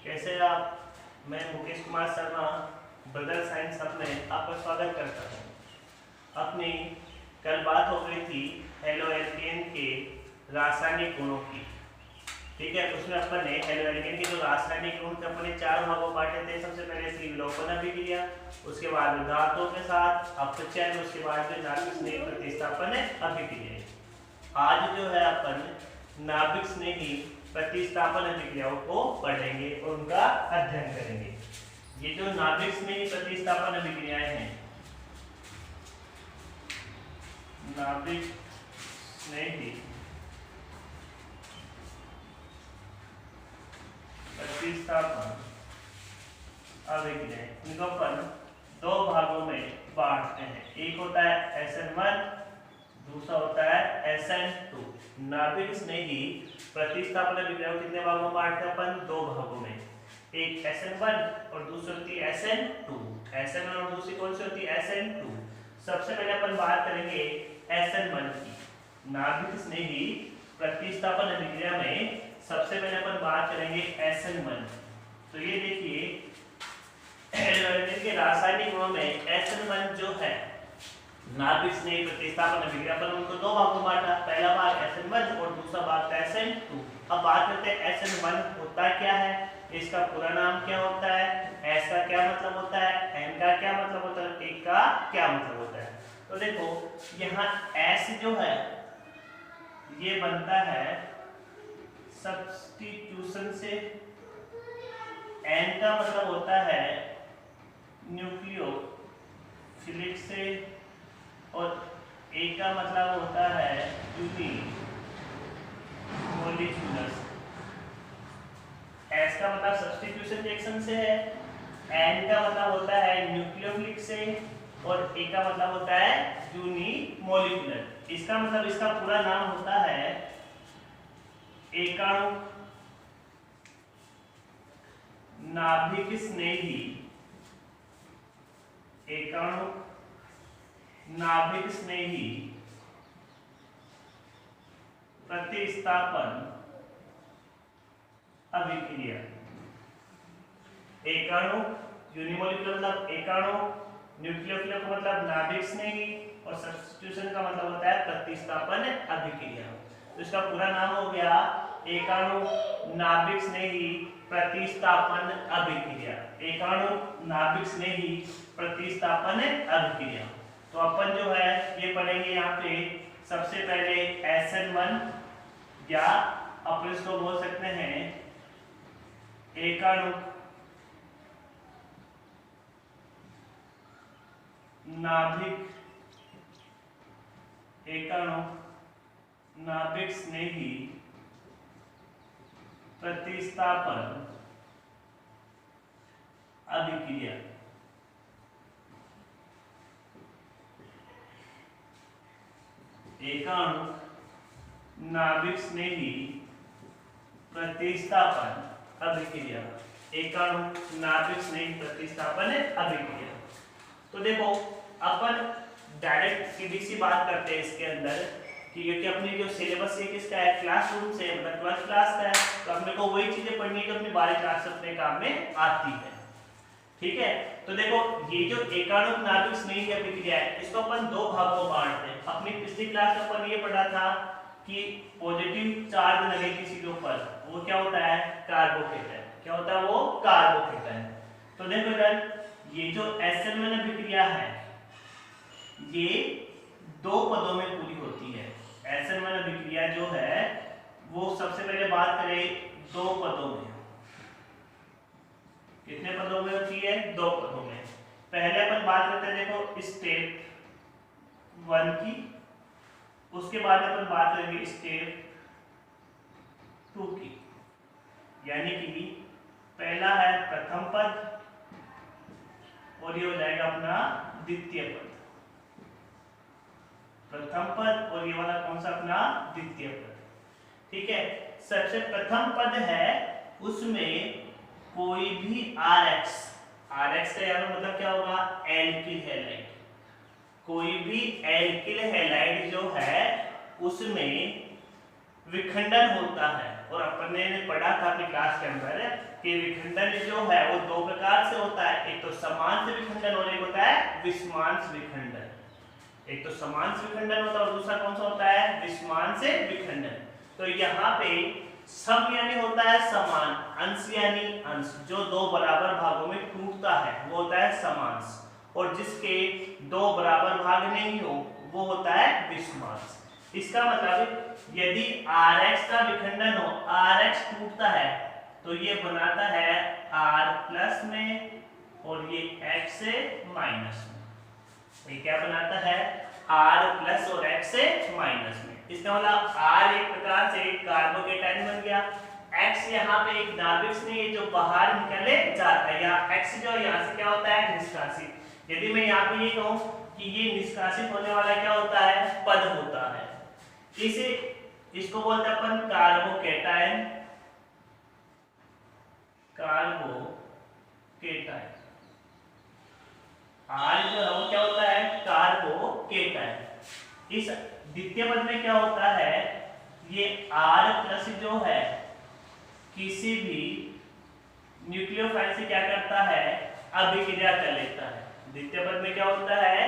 कैसे आप? मैं Mukesh Kumar Sharma brother science hub में आपका स्वागत करता हूँ। अपनी कल बात हो गई थी हेलो एल्केन के रासायनिक गुणों की। ठीक है, उसमें अपन ने हेलो एल्केन के जो रासायनिक गुण थे अपन ने 4 भागों बांटे थे। सबसे पहले सी विलोपन अभिक्रिया, उसके बाद धातुओं के साथ अपचयन, उसके बाद में नाभिक स्नेही प्रतिस्थापन अभिक्रिया। आज जो है अपन नाभिक स्नेही प्रतिस्थापन अभिक्रियाओं को पढ़ेंगे और उनका अध्ययन करेंगे। ये जो नाभिक स्नेही प्रतिस्थापन अभिक्रियाएं हैं, नाभिक स्नेही प्रतिस्थापन अभिक्रियाएं, इनको अपन 2 भागों में बांटते हैं। एक होता है SN1, दूसरा होता है SN2। नाभिक स्नेही प्रतिस्थापन अभिक्रिया को कितने भागों में बांटते हैं अपन? 2 भागों में। एक SN1 और दूसरी होती है SN2। SN1 और दूसरी कौन सी होती है? SN2। सबसे पहले अपन बात करेंगे SN1 की। नाभिक स्नेही प्रतिस्थापन अभिक्रिया में सबसे पहले अपन बात करेंगे SN1। तो ये देखिए के रासायनिक गुणों में SN1 जो है नाभिक स्नेही प्रतिस्थापन अभिक्रिया पर उनको 2 भागों में बांटा। पहला भाग SN1 और दूसरा भाग SN2। अब बात करते हैं SN1 होता क्या है, इसका पूरा नाम क्या होता है, S का क्या मतलब होता है, N का क्या मतलब होता है, A का क्या मतलब होता है। तो देखो यहाँ S जो है ये बनता है सब्स्टिट्यूशन से, N का मतलब होता है न्यूक्लियोफिलिक से और A का मतलब होता है यूनिमोलिकुलर। S का मतलब सब्स्टिट्यूशन रिएक्शन से है, N का मतलब होता है न्यूक्लियोफिलिक से और A का मतलब होता है यूनिमोलिकुलर। इसका मतलब इसका पूरा नाम होता है एकाणु नाभिक स्नेही, एकाणु नाभिक स्नेही प्रतिस्थापन अभिक्रिया। एकाणु यूनिमोलिकुलर मतलब एकाणु, न्यूक्लियोफिलिक का मतलब नाभिक स्नेही और सब्स्टिट्यूशन का मतलब होता है प्रतिस्थापन अभिक्रिया। तो इसका पूरा नाम हो गया एकाणु नाभिक स्नेही प्रतिस्थापन अभिक्रिया। एकाणु नाभिक स्नेही प्रतिस्थापन अभिक्रिया। तो अपन जो है ये पढ़ेंगे यहाँ पे सबसे पहले SN1 या अपन इसको बोल सकते हैं एकाणु नाभिक, एकाणु नाभिक स्नेही प्रतिस्थापन अभिक्रिया। एकाणु नाभिक स्नेही प्रतिस्थापन अभिक्रिया, एकाणु नाभिक स्नेही प्रतिस्थापन अभिक्रिया। तो देखो अपन डायरेक्ट सीधी सी बात करते हैं इसके अंदर कि क्योंकि अपनी जो सिलेबस है किसका है, क्लासरूम से, मतलब 12th क्लास का है, तो अपने को वही चीजें पढ़नी है जो अपनी 12वीं क्लास से अपने काम में आती है। ठीक है, तो देखो ये जो एकाणु नाभिक स्नेही अभिक्रिया है इसको अपन 2 भागों में बांटते हैं। अपनी पिछली क्लास में अपन ये पढ़ा था कि पॉजिटिव चार्ज लगे किसी के ऊपर वो क्या होता है, कार्बोकेटन। क्या होता है वो? कार्बोकेटन। तो देखो इधर ये जो SN1 अभिक्रिया है ये 2 पदों में पूरी होती है। SN1 अभिक्रिया जो है वो सबसे पहले बात करें 2 पदों में। कितने पदों में होती है? 2 पदों में। पहले अपन बात करते हैं देखो स्टेप 1 की, उसके बाद अपन बात करेंगे स्टेप 2 की। यानी कि पहला है प्रथम पद और ये हो जाएगा अपना द्वितीय पद। प्रथम पद और ये वाला कौन सा? अपना द्वितीय पद। ठीक है, सबसे प्रथम पद है उसमें कोई भी RX का यार मतलब क्या होगा? Alkyl halide. कोई भी एल्किल हैलाइड जो है उसमें विखंडन होता है। और अपन ने पढ़ा था अपनी क्लास के अंदर कि विखंडन जो है वो दो प्रकार से होता है, एक तो समांश विखंडन और एक होता है विषमांश विखंडन। एक तो समांश विखंडन होता है और दूसरा कौन सा होता है, विषमांश विखंडन। तो यहाँ पे सम यानी होता है समान, अंश यानी अंश, जो दो बराबर भागों में टूटता है वो होता है समांश, और जिसके दो बराबर भाग नहीं हो वो होता है विषमांश। इसका मतलब यदि Rx का विखंडन हो, Rx टूटता है तो ये बनाता है R प्लस में और ये X से माइनस में। ये क्या बनाता है, R प्लस और X से माइनस में। इसका मतलब R एक प्रकार से कार्बोकेटायन बन गया, X यहाँ पे एक नाभिक से जो बाहर निकले जाता है, या X जो यहाँ से क्या होता है, निष्कासित। यदि मैं यहाँ पे ये कहूँ कि ये निष्कासित होने वाला क्या होता है, पद होता है, इसको बोलते हैं अपन कार्बोकेटायन। कार्बोकेटायन R जो है वो क्या होता है, कार्बोकेटायन। इस द्वितीय पद में क्या होता है, ये R प्लस जो है किसी भी न्यूक्लियोफाइल से क्या करता है, अभिक्रिया कर लेता है। द्वितीय पद में क्या होता है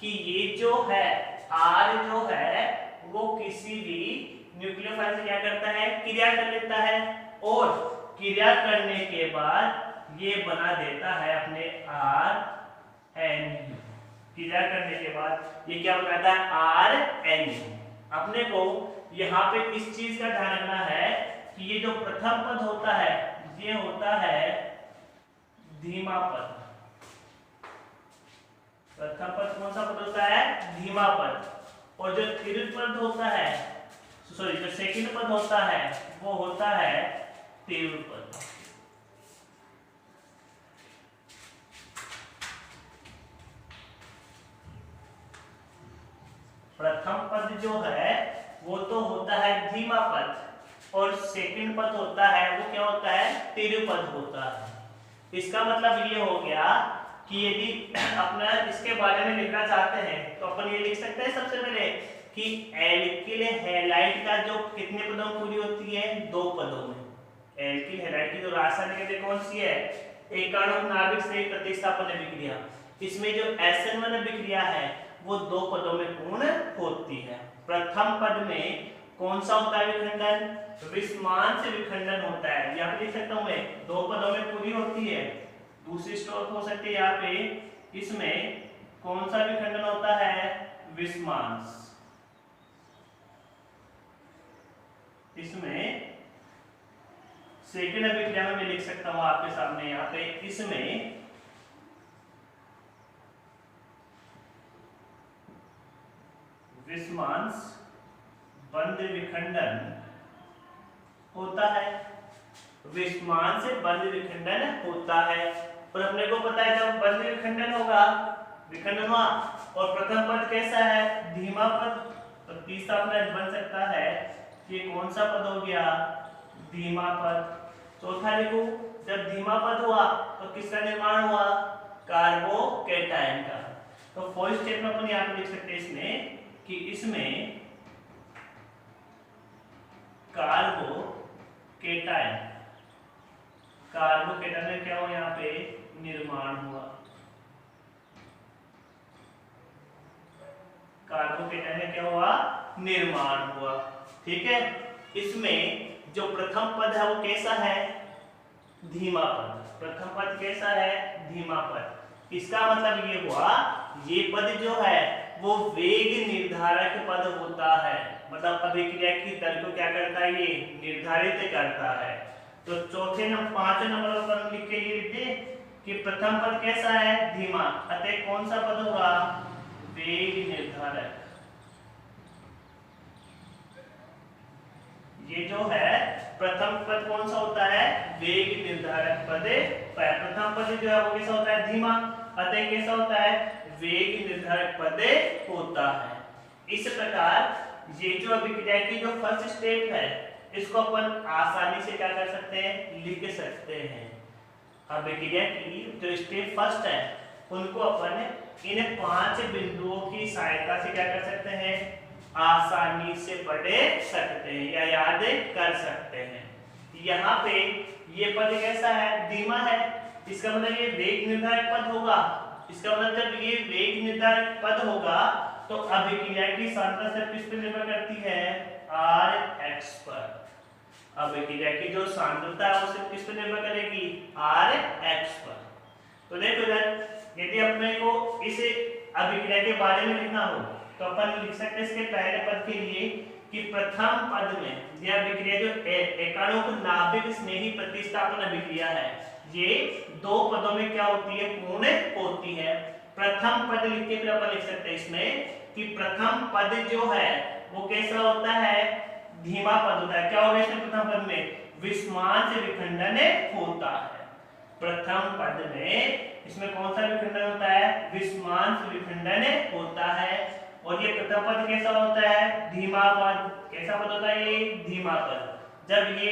कि ये जो है R जो है वो किसी भी न्यूक्लियोफाइल से क्या करता है, क्रिया कर लेता है, और क्रिया करने के बाद ये बना देता है अपने RNU। क्रिया करने के बाद ये क्या बनाता है, RNU। अपने को यहाँ पे इस चीज का ध्यान रखना है कि ये जो प्रथम पद होता है ये होता है धीमा पद। प्रथम पद कौन सा पद होता है, धीमा पद। और जो तृतीय पद होता है, सॉरी जो सेकंड पद होता है वो होता है तीव्र पद। प्रथम पद जो है वो तो होता है धीमा पद, और सेकंड पद होता है वो क्या होता है, तीव्र पद होता है। इसका मतलब ये हो गया कि यदि अपना इसके बारे में लिखना चाहते हैं तो अपन ये लिख सकते हैं सबसे पहले कि एल्किल हैलाइड का जो कितने पदों में पूरी होती है, दो पदों में। एल्किल हैलाइड की जो रासायनिक अभिक्रिया कौन सी है, एकाणु नाभिक से प्रतिस्थापन अभिक्रिया। इसमें जो SN1 अभिक्रिया है वो दो पदों में पूर्ण होती है। प्रथम पद में कौन सा होता है विखंडन, विषमांश विखंडन होता है। यहाँ पे लिख सकता हूँ मैं, दो पदों में पूरी होती है। दूसरी स्ट्रोक हो सकती है यहाँ पे, इसमें कौन सा विखंडन होता है, विषमांश। इसमें सेकंड अभिक्रिया में मैं लिख सकता हूं आपके सामने यहाँ पे, इसमें विषमांश बंध विखंडन होता है। विषमांश से बंध विखंडन होता है, और अपने को पता है जब बंध विखंडन होगा, विखंडन हुआ और प्रथम पद कैसा है, धीमा पद, तो तीसरा अपना बन सकता है कि कौन सा पद हो गया, धीमा पद। चौथा लिखो, जब धीमा पद हुआ तो किसका निर्माण हुआ, कार्बोकेटायन का। तो फोर्थ स्टेप में अपन यहाँ पे लिख सकते हैं इसमें कि इसमें कार्बोकेटायन, कार्बोकेटायन में क्या हुआ, यहाँ पे निर्माण हुआ। कार्बोकेटायन में क्या हुआ, निर्माण हुआ। ठीक है, इसमें जो प्रथम पद है वो कैसा है, धीमा पद। प्रथम पद कैसा है, धीमा पद। इसका मतलब ये हुआ, ये पद जो है वो वेग निर्धारक पद होता है, मतलब अभिक्रिया की दर को क्या करता है, ये निर्धारित करता है। तो चौथे नंबर, पांचवें नंबर पर लिख के ये लिख दे कि प्रथम पद कैसा है, धीमा, अतः कौन सा पद होगा, वेग निर्धारक। ये जो है प्रथम पद कौन सा होता है, वेग निर्धारक पद। प्रथम पद जो है वो कैसा होता है, धीमा, अतः कैसा होता है, वेग निर्धारक पद होता है। इस प्रकार ये जो अभिक्रिया की जो फर्स्ट स्टेप है इसको अपन आसानी से क्या कर सकते हैं, लिख सकते हैं। अभिक्रिया की जो स्टेप फर्स्ट है उनको अपन इन 5 बिंदुओं की सहायता से क्या कर सकते हैं, आसानी से पढ़ सकते हैं या याद कर सकते हैं। यहाँ पे ये पद कैसा है, धीमा है, इसका मतलब ये वेग निर्धारक पद होगा। इसका मतलब जब ये वेग निर्धारक पद होगा तो अभिक्रिया की सांद्रता सिर्फ किस पर निर्भर करती है, Rx पर। अभिक्रिया की जो सांद्रता है वो सिर्फ किस पर निर्भर करेगी, Rx पर। तो देखो इधर यदि अपने को इस अभिक्रिया के बारे में लिखना हो तो अपन लिख सकते हैं इसके पहले पद के लिए कि प्रथम पद में यह अभिक्रिया जो एकाणुक नाभिक स्नेही प्रतिस्थापन अभिक्रिया है, ये दो पदों में क्या होती है, पूर्ण होती है। प्रथम पद लिख के फिर अपन लिख सकते हैं इसमें कि प्रथम पद जो है वो कैसा होता है, धीमा पद होता है। क्या होगा इसमें प्रथम पद में, विस्मान से विखंडन होता है। प्रथम पद में इसमें कौन सा विखंडन होता है, विस्मान से विखंडन होता है। और ये प्रथम पद कैसा होता है, धीमा पद। कैसा पद होता है, ये धीमा पद। जब ये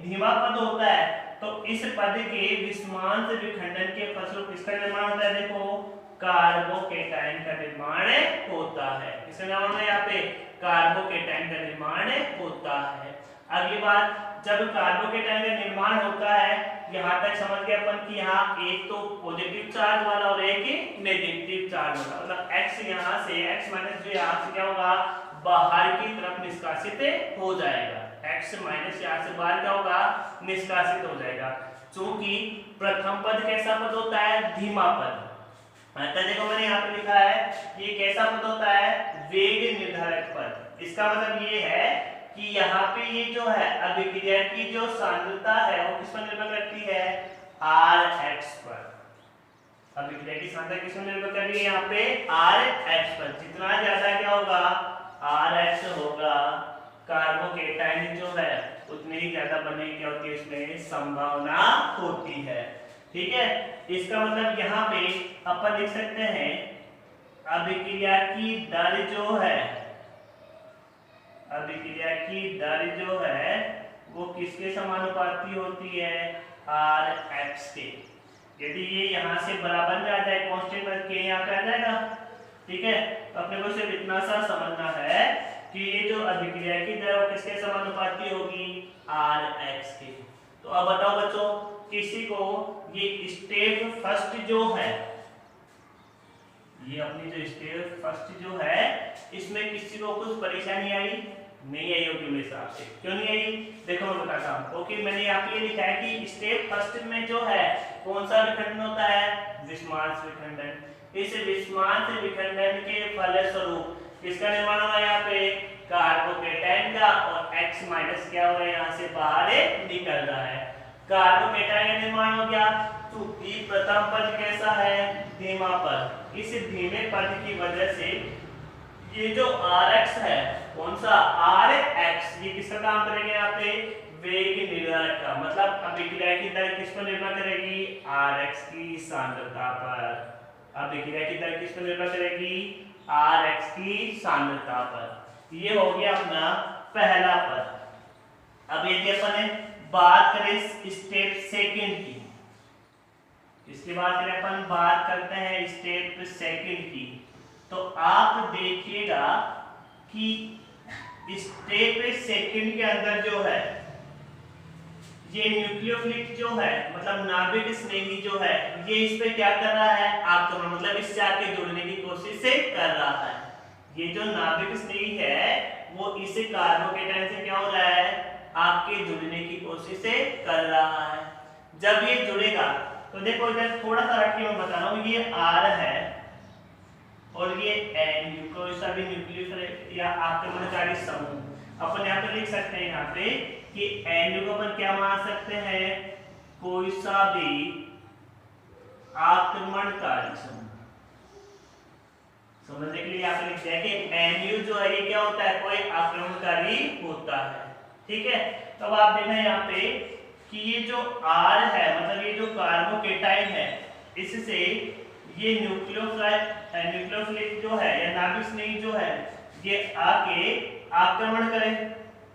धीमा पद होता है तो इस पद के विस्मान से विखंडन के फलस्वरूप किसका निर्माण होता है, देखो कार्बोकेटाइन का निर्माण होता है। किसका निर्माण है, यहाँ पे कार्बोकेटाइन का निर्माण होता है। अगली बात, जब कार्बोकेटाइन का निर्माण होता है, यहाँ तक समझ गए अपन कि यहाँ एक तो पॉजिटिव चार्ज वाला और एक नेगेटिव चार्ज वाला, मतलब x यहाँ से x माइनस जो यहाँ से क्या होगा, बाहर की तरफ निष्कासित हो जाएगा। x माइनस यहाँ से बाहर क्या होगा, निष्कासित हो जाएगा। क्योंकि प्रथम पद कैसा पद होता है, धीमा पद। तो देखो मैंने यहाँ पे लिखा है ये कैसा पद होता है, वेग निर्धारक पद। इसका मतलब ये है कि यहाँ पे ये जो है अभिक्रिया की जो सांद्रता है वो किस पर निर्भर करती है, Rx पर। अभिक्रिया की सांद्रता किस पर निर्भर कर रही है, यहाँ पे Rx पर। जितना ज्यादा क्या होगा, Rx होगा, कार्बोकेटाइन जो है उतनी ही ज्यादा बनने की क्या होती है, इसमें संभावना होती है। ठीक है, इसका मतलब यहाँ पे अपन लिख सकते हैं अभिक्रिया की दर जो है, अभिक्रिया की दर जो है वो किसके समानुपाती होती है, Rx के। यदि ये यहाँ से बराबर में आ जाए, कांस्टेंट रख के यहाँ पे आ जाएगा। ठीक है, तो अपने को सिर्फ इतना सा समझना है कि ये जो अभिक्रिया की दर वो किसके समानुपाती होगी, Rx के। तो अब बताओ बच्चों, किसी को ये स्टेप फर्स्ट जो है, ये अपनी जो स्टेप फर्स्ट जो है, इसमें किसी को कुछ परेशानी आई नहीं आई होगी मेरे हिसाब से। क्यों नहीं आई, देखो मैं बताता हूँ। ओके, मैंने यहाँ पे लिखा है कि स्टेप फर्स्ट में जो है कौन सा विखंडन होता है, विस्मान से विखंडन। इस विस्मान से विखंडन के फलस्वरूप किसका निर्माण हो रहा है, यहाँ पे कार्बोकेटाइन का, और x माइनस क्या हो रहा है, यहाँ से बाहर निकल रहा है। कार्बोकेटाइन का निर्माण हो गया। तो ये प्रथम पद कैसा है, धीमा पद। इस धीमे पद की वजह से ये जो Rx है, कौन सा Rx, ये किसका काम करेगा, यहाँ पे वेग निर्धारक का। मतलब अभिक्रिया की दर किस पर निर्भर करेगी, Rx की सांद्रता पर। अभिक्रिया की दर किस पर निर्भर करेगी, Rx की सांद्रता पर। ये हो गया अपना पहला पद। अब यदि अपन बात करें स्टेप सेकंड की, इसके बाद फिर अपन बात करते हैं स्टेप सेकंड की, तो आप देखिएगा कि स्टेप सेकंड के अंदर जो है ये न्यूक्लियोफिलिक जो है, मतलब नाभिक स्नेही जो है, ये इस पे क्या कर रहा है, आक्रमण, मतलब इससे आके जुड़ने की कोशिश से कर रहा है। ये जो नाभिक स्नेही है वो इस कार्बोकेटाइन से क्या हो रहा है, आपके जुड़ने की कोशिश से कर रहा है। जब ये जुड़ेगा तो देखो इधर थोड़ा सा हट के मैं बता रहा हूँ, ये R है और ये N, कोई सा भी न्यूक्लियोफिलिक या आक्रमणकारी समूह। अपन यहाँ पे लिख सकते हैं यहाँ पे कि N को अपन क्या मान सकते हैं, कोई सा भी आक्रमणकारी समूह। समझने के लिए यहाँ पे लिखते हैं कि NU जो है ये क्या होता है, कोई आक्रमणकारी होता है। ठीक है, तो अब आप देखना यहाँ पे कि ये जो R है, मतलब ये जो कार्बोकेटाइन है, इससे ये न्यूक्लियोफिलिक जो है या नाभिक स्नेही जो है, ये आके आक्रमण करे।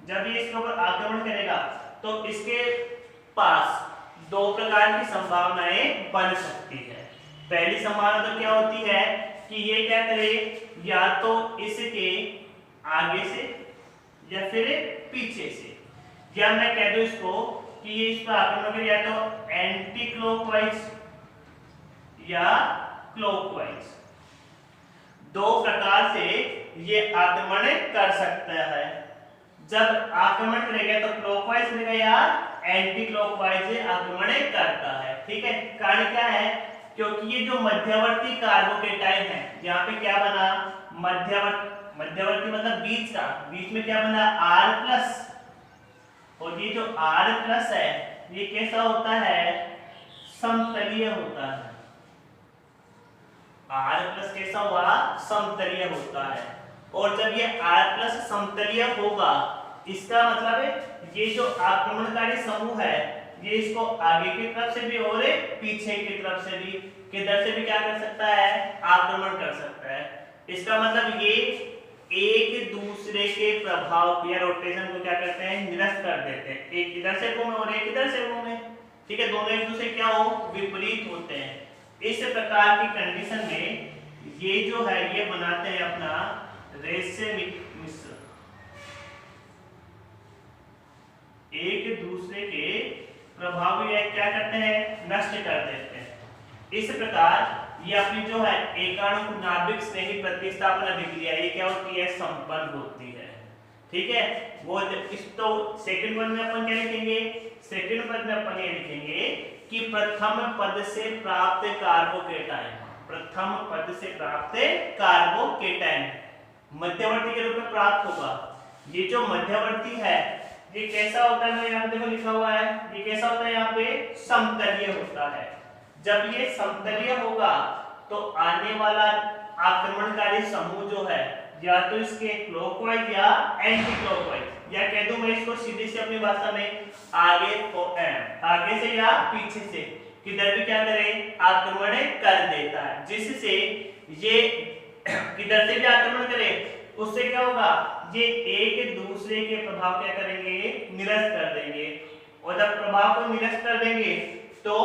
जब ये इसके ऊपर आक्रमण करेगा तो इसके पास दो प्रकार की संभावनाएं बन सकती है। पहली संभावना तो क्या होती है कि ये क्या करे, या तो इसके आगे से या फिर पीछे से, या मैं कह दूं इसको कि ये इस पर आक्रमण करे या तो एंटी क्लॉकवाइज या क्लॉकवाइज, दो प्रकार से ये आक्रमण कर सकता है। जब आक्रमण करेगा तो क्लॉकवाइज करेगा या एंटी क्लॉकवाइज आक्रमण करता है। ठीक है, कारण क्या है, क्योंकि ये जो मध्यवर्ती कार्बोकेटाइन है, यहाँ पे क्या बना, मध्यवर्ती मतलब बीच का, बीच में क्या बना R+, और ये जो R+ है ये कैसा होता है, समतलीय होता है। R+ कैसा हुआ, समतलीय होता है। और जब ये R+ समतलीय होगा, इसका मतलब है ये जो आक्रमणकारी समूह है ये इसको आगे की तरफ से भी और पीछे की तरफ से भी, किधर से भी क्या कर सकता है, आक्रमण कर सकता है। इसका मतलब ये एक दूसरे के प्रभाव या रोटेशन को क्या करते हैं, निरस्त कर देते हैं। एक इधर से घूमे और एक इधर से घूमे, ठीक है, दोनों एक दूसरे क्या हो, विपरीत होते हैं। इस प्रकार की कंडीशन में ये जो है ये बनाते हैं अपना रेशमिक मिश्र, एक दूसरे के प्रभाव या क्या करते हैं, नष्ट कर देते हैं। इस प्रकार ये अपनी जो है एकाणु नाभिक स्नेही प्रतिस्थापन अभिक्रिया ये क्या होती है, संपन्न होती है। ठीक है, वो इस तो सेकंड वन में अपन क्या लिखेंगे, सेकंड पद में अपन ये लिखेंगे कि प्रथम पद से प्राप्त कार्बोकेटाइन, प्रथम पद से प्राप्त कार्बोकेटाइन मध्यवर्ती के रूप में प्राप्त होगा। ये जो मध्यवर्ती है ये कैसा होता है, यहाँ देखो लिखा हुआ है, ये कैसा होता है, यहाँ पे समतलीय होता है। जब ये समतलीय होगा तो आने वाला आक्रमणकारी समूह जो है या तो इसके क्लॉकवाइज या एंटी क्लॉकवाइज, या कह दूं मैं इसको सीधी से अपनी भाषा में आगे से या पीछे से किधर भी क्या करे, आक्रमण कर देता है। जिससे ये किधर से भी आक्रमण करे उससे क्या होगा, ये एक दूसरे के प्रभाव क्या करेंगे, निरस्त कर देंगे। और जब प्रभाव को निरस्त कर देंगे तो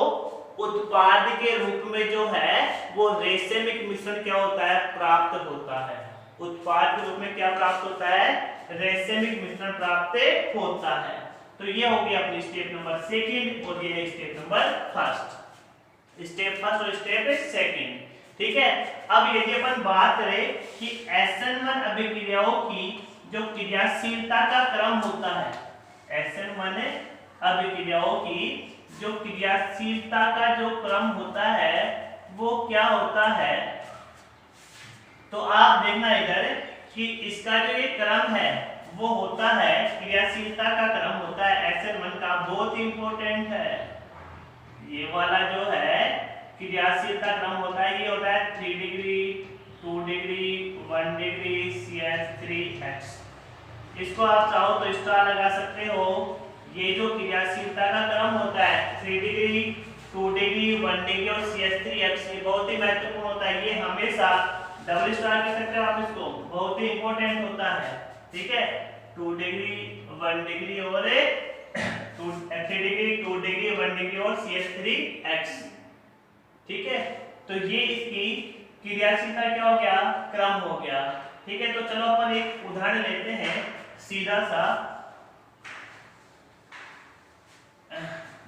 उत्पाद के रूप में जो है वो रेशमिक मिश्रण क्या होता है, प्राप्त होता है। उत्पाद के रूप में क्या प्राप्त होता है, रेशमिक मिश्रण प्राप्त होता है। तो ये हो गया अपनी स्टेप नंबर सेकंड और ये step number first, step first और स्टेप सेकंड। ठीक है, अब यदि अपन बात करें कि SN1 अभिक्रियाओं की जो क्रियाशीलता का क्रम होता है, SN1 अभिक्रियाओं की जो क्रियाशीलता का जो क्रम होता है वो क्या होता है, तो आप देखना इधर कि इसका जो ये क्रम है वो होता है, क्रियाशीलता का क्रम होता है SN1 का, बहुत इंपॉर्टेंट है। ये वाला जो है क्रियाशीलता क्रम होता है, ये होता है 3 डिग्री 2 डिग्री 1 डिग्री CH3X। इसको आप चाहो तो स्टार लगा सकते हो। ये जो क्रियाशीलता का क्रम होता है 3 डिग्री 2 डिग्री 1 डिग्री और CH3X, ये बहुत ही महत्वपूर्ण होता है। ये हमेशा डबल स्टार कह सकते हो आप इसको, बहुत ही इंपॉर्टेंट होता है। ठीक है, 2 डिग्री 1 डिग्री और 3 डिग्री 2 डिग्री 1 डिग्री और CH3X। ठीक है, तो ये इसकी क्रियाशीलता क्या हो गया, क्रम हो गया। ठीक है, तो चलो अपन एक उदाहरण लेते हैं सीधा सा,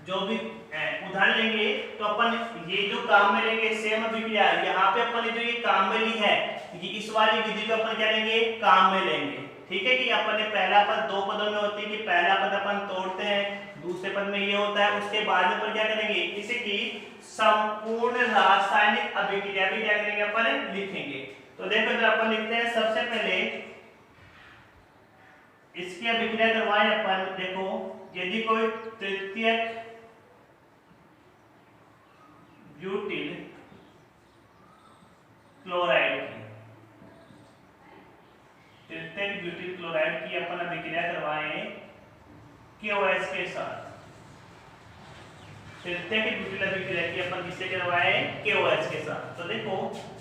जो भी उदाहरण लेंगे तो अपन ये जो काम में लेंगे सेम अभिक्रिया, यहाँ पे अपन जो ये काम में ली है ये इस वाली विधि को अपन क्या लेंगे, काम में लेंगे। ठीक है, कि अपन ने पहला पद दो पदों में होती है कि पहला पद अपन तोड़ते हैं, दूसरे पद में ये होता है, उसके बाद में अपन क्या करेंगे, इसे की संपूर्ण रासायनिक अभिक्रिया भी क्या करेंगे, अपन लिखेंगे। तो देखो जब अपन लिखते हैं सबसे पहले इसकी अभिक्रिया करवाएं अपन। देखो यदि कोई तृतीयक ब्यूटिल क्लोराइड की, तृतीयक ब्यूटिल क्लोराइड की अपन अभिक्रिया करवाएं KOH के साथ, तृतीयक ब्यूटिल अभिक्रिया की अपन किससे करवाएं, KOH के साथ। तो देखो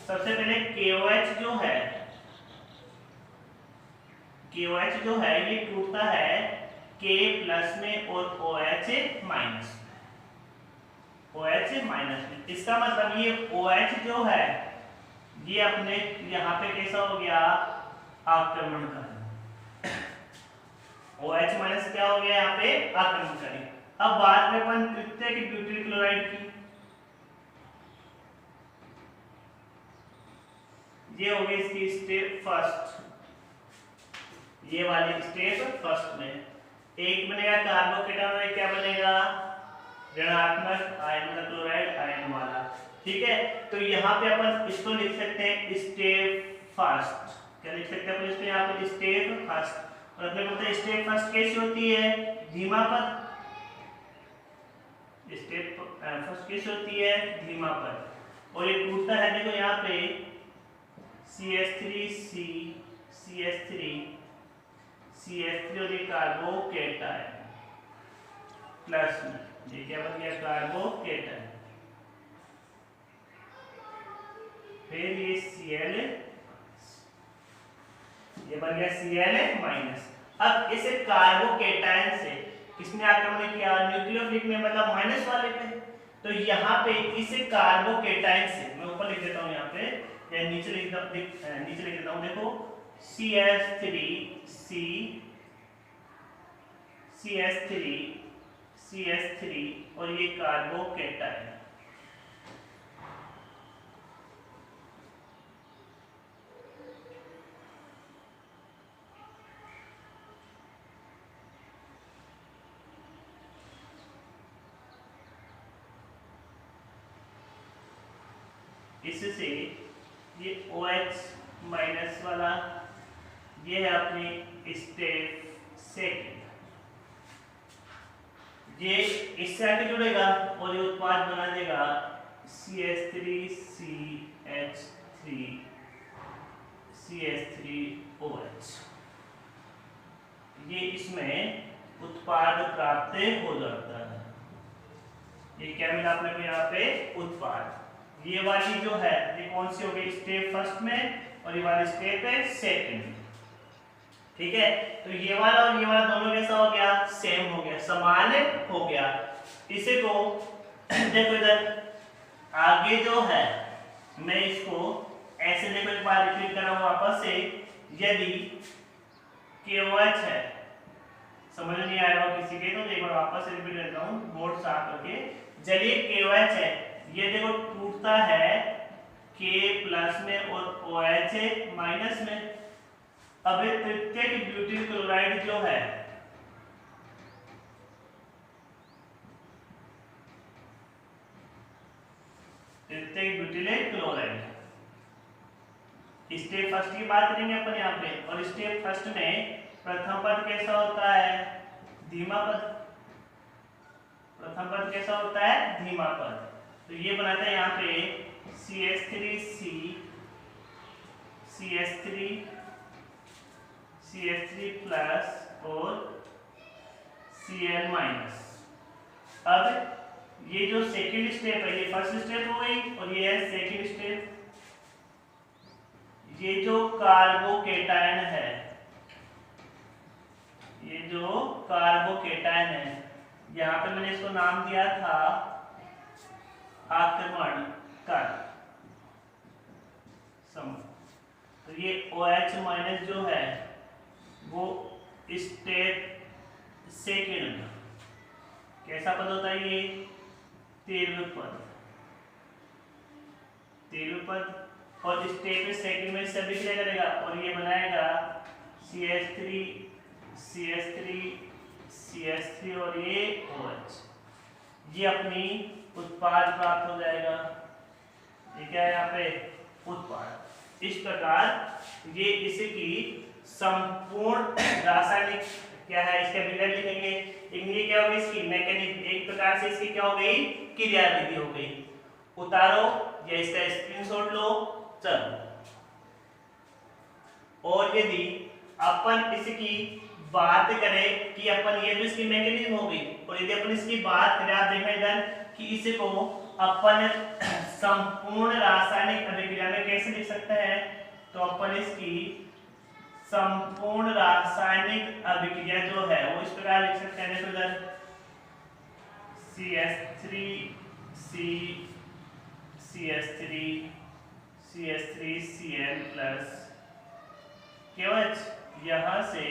सबसे पहले KOH जो है, KOH जो है ये टूटता है K प्लस में और OH माइनस, OH माइनस में। इसका मतलब ये OH जो है ये अपने यहाँ पे कैसा हो गया, आक्रमणकारी। OH माइनस क्या हो गया यहाँ पे आक्रमणकारी। अब बात में अपन तृतीय की ब्यूटिल क्लोराइड की, ये हो गई इसकी स्टेप फर्स्ट, ये वाली स्टेप फर्स्ट में एक बनेगा कार्बोकेटन में क्या बनेगा ऋणात्मक आयन का क्लोराइड आयन वाला। ठीक है, तो यहाँ पे अपन इसको लिख सकते हैं स्टेप फर्स्ट। क्या लिख सकते हैं अपन इसको यहाँ पे स्टेप फर्स्ट। और अपने को पता है स्टेप फर्स्ट कैसी होती है धीमा पद, स्टेप फर्स्ट कैसी होती है धीमा पद। और ये टूटता है देखो यहाँ पे CH3C CH3 CH3 और ये कार्बोकेटायन प्लस में ये क्या बन गया कार्बोकेटायन, फिर ये Cl ये बन गया Cl माइनस। अब इसे कार्बोकेटायन से किसने आक्रमण किया न्यूक्लियोफिलिक में मतलब माइनस वाले पे। तो यहाँ पे इसे कार्बोकेटायन से मैं ऊपर लिख देता हूँ यहाँ पे या नीचे लिख देता हूँ देखो CH3 और ये कार्बोकेटायन। इससे ये OH माइनस वाला ये है अपनी स्टेप सेकंड, ये इससे आगे जुड़ेगा और ये उत्पाद बना देगा CH3CH3OH। ये इसमें उत्पाद प्राप्त हो जाता है। ये क्या मिला अपने को यहाँ पे उत्पाद। ये वाली जो है ये कौन सी हो गई स्टेप फर्स्ट में और ये वाली स्टेप है सेकंड में। ठीक है, तो ये वाला और ये वाला दोनों कैसा हो गया सेम हो गया समान हो गया। इसे को देखो इधर आगे जो है मैं इसको ऐसे देखो एक बार रिपीट कर रहा हूं वापस से। यदि KOH है समझ नहीं आया हो किसी के तो एक बार वापस से रिपीट करता हूं बोर्ड साफ करके। चलिए KOH है ये देखो टूटता है K प्लस में और OH माइनस में। अब तृतीय की ब्यूटिल क्लोराइड जो है तृतीय ब्यूटिल क्लोराइड स्टेप फर्स्ट की बात करेंगे अपन यहाँ पे। और स्टेप फर्स्ट में प्रथम पद कैसा होता है धीमा पद, प्रथम पद कैसा होता है धीमा पद। तो ये बनाता है यहाँ पे CH3 प्लस और Cl माइनस। अब ये जो सेकंड स्टेप है ये फर्स्ट स्टेप हो गई और ये है सेकंड स्टेप। ये जो कार्बोकेटायन है ये जो कार्बोकेटायन है यहाँ पे मैंने इसको नाम दिया था आक्रमण कर सम। तो ये OH माइनस जो है वो स्टेप सेकंड में कैसा पद होता है ये तेरहवें पद और स्टेप सेकंड में सभी क्या करेगा और ये बनाएगा CH3 और ये OH। ये अपनी उत्पाद प्राप्त हो जाएगा। ये क्या है यहाँ पे उत्पाद। इस प्रकार ये इसकी संपूर्ण रासायनिक क्या है इसका विवरण लिखेंगे। ये क्या हो गई इसकी मैकेनिक एक प्रकार से इसकी क्या हो गई क्रियाविधि हो गई। उतारो या इसका स्क्रीनशॉट लो चलो। और यदि अपन इसकी बात करें कि अपन ये तो इसकी मैकेनिज्म हो गई और यदि अपन इसकी बात करें आप देखना इधर कि इसे को अपन संपूर्ण रासायनिक अभिक्रिया में कैसे लिख सकते हैं। तो अपन इसकी संपूर्ण रासायनिक अभिक्रिया जो है वो इस प्रकार लिख सकते हैं। देखो इधर CH3Cl प्लस KOH यहाँ से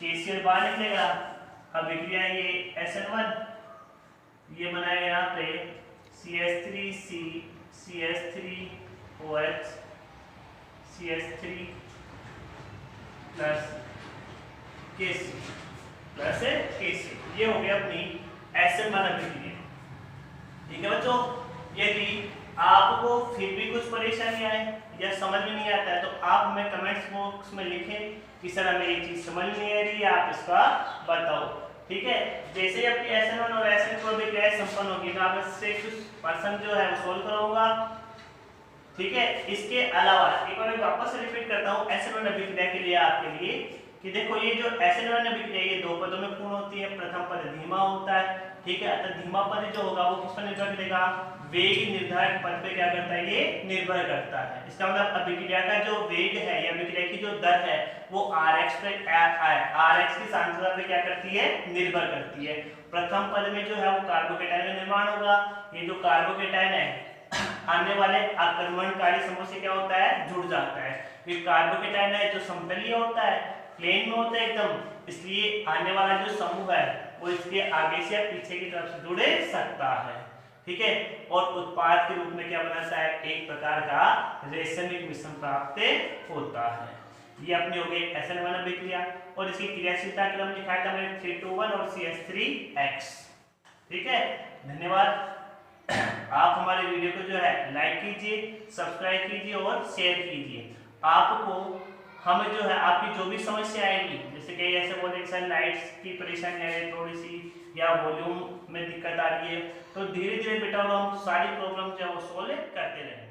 KCl बाहर निकलेगा। अभिक्रिया ये SN1, ये बनाएगा यहाँ पे CH3C CH3OH CH3 plus KC plus KC, ये हो गया अपनी SN1 अभिक्रिया। ठीक है बच्चों, यदि आपको फिर भी कुछ परेशानी आए या समझ में नहीं आता है तो आप हमें कमेंट्स बॉक्स में लिखें कि सर हमें ये चीज समझ नहीं आ रही है, आप इसका बताओ। ठीक है, जैसे ही आपकी SN1 और SN2 अभिक्रिया संपन्न होगी तो आप इससे कुछ पर्सन जो है वो सोल्व करूंगा। ठीक है, इसके अलावा एक बार मैं वापस रिपीट करता हूँ SN1 अभिक्रिया के लिए आपके लिए कि देखो ये जो SN1 अभिक्रिया ये दो पदों में पूर्ण होती है। प्रथम पद धीमा होता है। ठीक है, अतः धीमा पद जो होगा वो किस पर निर्भर करेगा? वेग निर्धारक पद पे क्या करता है? ये निर्भर करता है। इसका मतलब अभिक्रिया का जो वेग है या अभिक्रिया की जो दर है वो Rx पे Rx की सांद्रता पे क्या करती है? निर्भर करती है। प्रथम पद में जो है वो कार्बोकेटायन का निर्माण होगा। ये जो कार्बोकेटायन है आने वाले आक्रमणकारी समूह से क्या होता है? जुड़ जाता है। ये कार्बोकेटायन है जो समतलीय होता है, प्लेन में होता है एकदम, इसलिए आने वाला जो समूह है वो इसके आगे से या पीछे की तरफ से जुड़े सकता है। ठीक है, और उत्पाद के रूप में क्या बनाता है? एक प्रकार का रासायनिक मिश्रण प्राप्त होता है। ये अपनी हो गई SN1 अभिक्रिया और इसकी क्रियाशीलता क्रम लिखा था मैंने 3:1 और CH3X। ठीक है, धन्यवाद। आप हमारे वीडियो को जो है लाइक कीजिए, सब्सक्राइब कीजिए और शेयर कीजिए। आपको हम जो है आपकी जो भी समस्या आएगी, जैसे कई ऐसे बोलते हैं सर लाइट्स की परेशानी आ रही है थोड़ी सी या वॉल्यूम में दिक्कत आ रही है, तो धीरे धीरे बेटा हम सारी प्रॉब्लम जो है वो सोल्व करते रहेंगे।